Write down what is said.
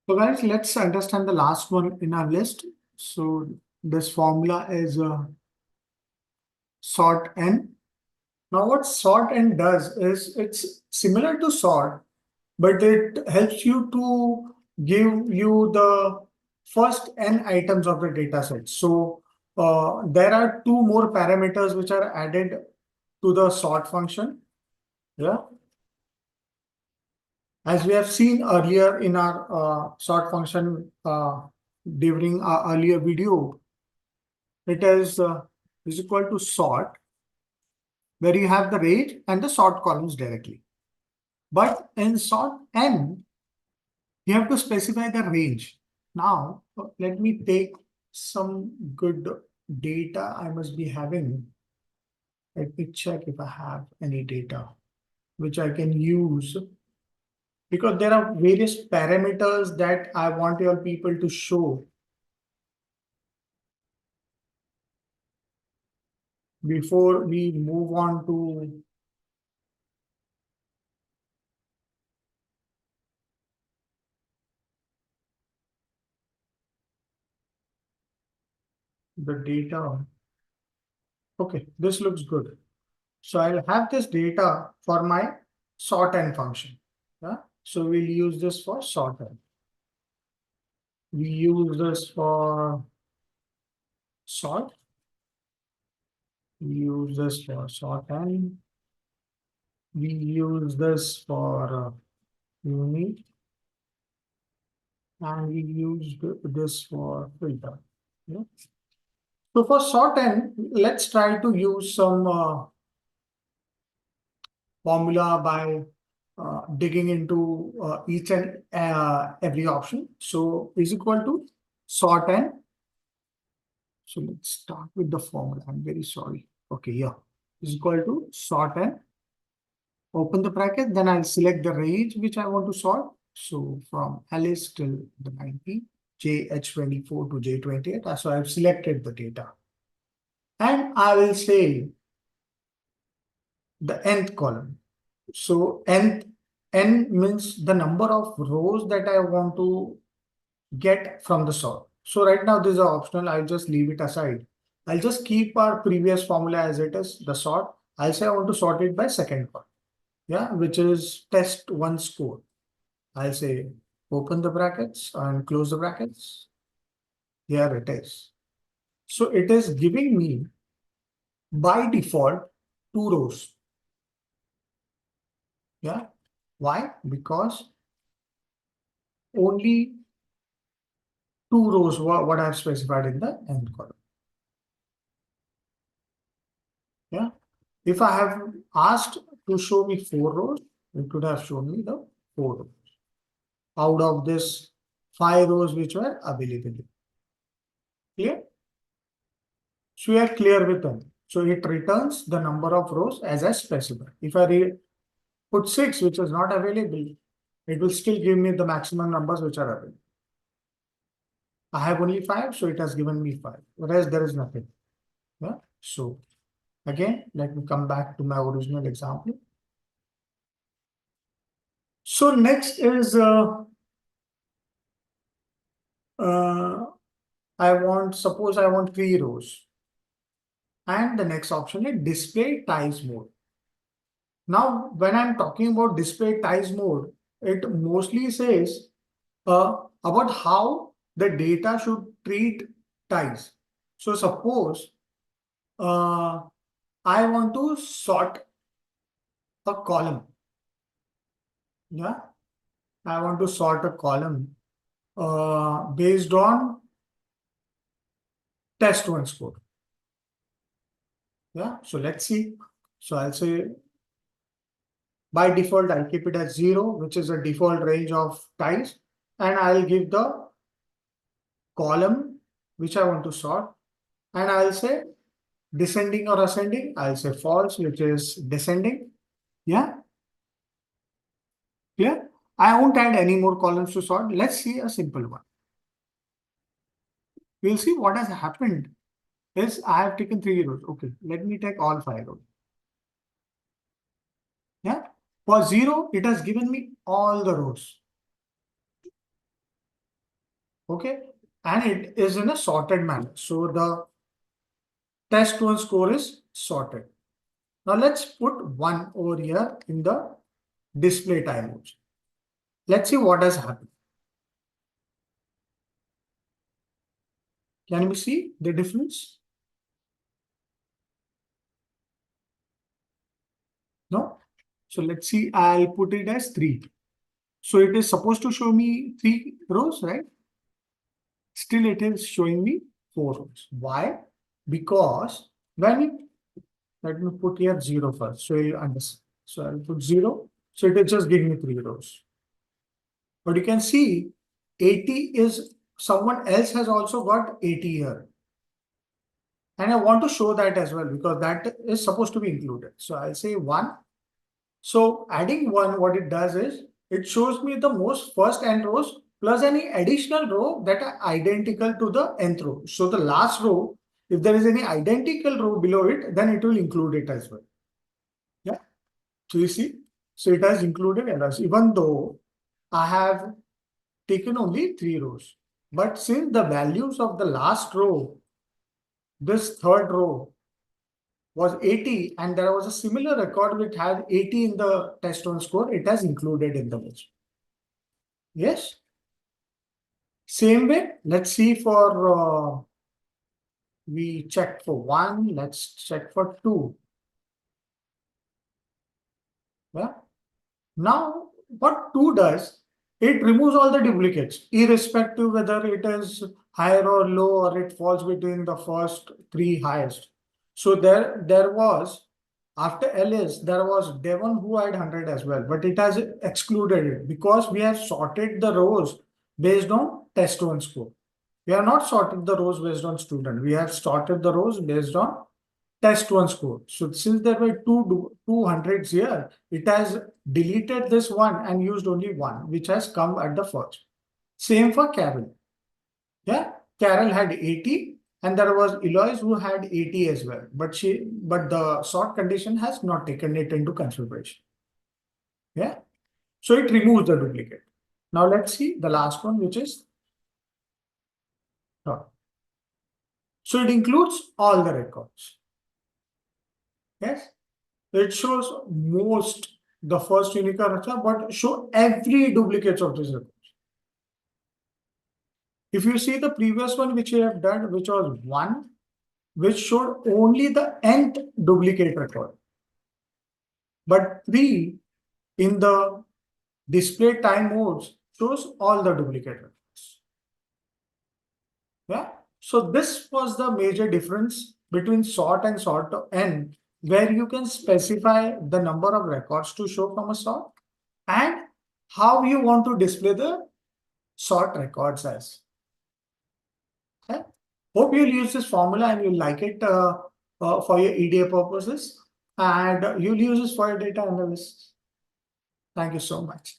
So guys, let's understand the last one in our list. So this formula is sort n. Now what sort n does is it's similar to sort, but it helps you to give you the first n items of the data set. So there are two more parameters which are added to the sort function. Yeah. As we have seen earlier in our sort function during our earlier video, it is equal to sort, where you have the range and the sort columns directly. But in sort n, you have to specify the range. Now, let me take some good data I must be having. Let me check if I have any data which I can use, because there are various parameters that I want your people to show before we move on to the data. Okay, this looks good. So I'll have this data for my SortN function. Yeah? So we'll use this for SortN. We use this for sort. We use this for SortN. We use this for unique. And we use this for filter. Yeah? So for SortN, let's try to use some formula by digging into each and every option. So is equal to SortN. So let's start with the formula. I'm very sorry. Okay, yeah. Is equal to SortN. Open the bracket, then I'll select the range which I want to sort. So from Alice till the 90, JH24 to J28. So I've selected the data. And I will say the nth column. So n means the number of rows that I want to get from the sort. So right now this is optional. I'll just leave it aside. I'll just keep our previous formula as it is, the sort. I'll say I want to sort it by second column. Yeah, which is test one score. I'll say open the brackets and close the brackets. Here it is. So it is giving me by default 2 rows. Yeah. Why? Because only 2 rows what I've specified in the nth column. Yeah. If I have asked to show me 4 rows, it could have shown me the 4 rows out of this 5 rows which were available. Clear? So we are clear with them. So it returns the number of rows as I specified. If I put 6, which is not available, it will still give me the maximum numbers which are available. I have only 5, so it has given me 5. Whereas there is nothing. Yeah. So again, let me come back to my original example. So next is suppose I want 3 rows. And the next option is display ties mode. Now, when I'm talking about display ties mode, it mostly says about how the data should treat ties. So suppose I want to sort a column. Yeah, I want to sort a column based on test one score. Yeah, so let's see. So I'll say by default, I'll keep it as 0, which is a default range of ties, and I'll give the column which I want to sort, and I'll say descending or ascending. I'll say false, which is descending. Yeah. Clear? I won't add any more columns to sort. Let's see a simple one. We'll see what has happened is I have taken 3 rows. Okay, let me take all 5 rows. Yeah. For 0, it has given me all the rows. Okay, and it is in a sorted manner. So the test one score is sorted. Now let's put one over here in the display time mode. Let's see what has happened. Can we see the difference? No? So let's see, I'll put it as 3. So it is supposed to show me 3 rows, right? Still it is showing me 4 rows. Why? Because when let me put here 0 first, so you understand. So I'll put 0. So it will just give me 3 rows. But you can see 80 is someone else has also got 80 here. And I want to show that as well because that is supposed to be included. So I'll say 1. So adding 1, what it does is it shows me the most first n rows plus any additional row that are identical to the nth row. So the last row, if there is any identical row below it, then it will include it as well. Yeah. So you see, so it has included errors, even though I have taken only 3 rows. But since the values of the last row, this third row was 80 and there was a similar record which had 80 in the test one score, it has included in the list. Yes. Same way, let's see for, we checked for 1, let's check for 2. Yeah. Now, what 2 does, it removes all the duplicates, irrespective whether it is higher or low or it falls between the first 3 highest. So there was, after Ellis, there was Devon who had 100 as well, but it has excluded it because we have sorted the rows based on test one score. We have not sorted the rows based on student. We have sorted the rows based on test one score. So since there were 200s here, it has deleted this one and used only one, which has come at the first. Same for Carol. Yeah, Carol had 80 and there was Eloise who had 80 as well. But the sort condition has not taken it into consideration. Yeah. So it removes the duplicate. Now let's see the last one, which is sort. So it includes all the records. Yes. It shows most the first unique record, but show every duplicates of this record. If you see the previous one which we have done, which was 1, which showed only the nth duplicate record. But 3 in the display time modes shows all the duplicate records. Yeah. So this was the major difference between sort and SortN, where you can specify the number of records to show from a sort and how you want to display the sort records as. Okay. Hope you'll use this formula and you'll like it for your EDA purposes, and you'll use this for your data analysis. Thank you so much.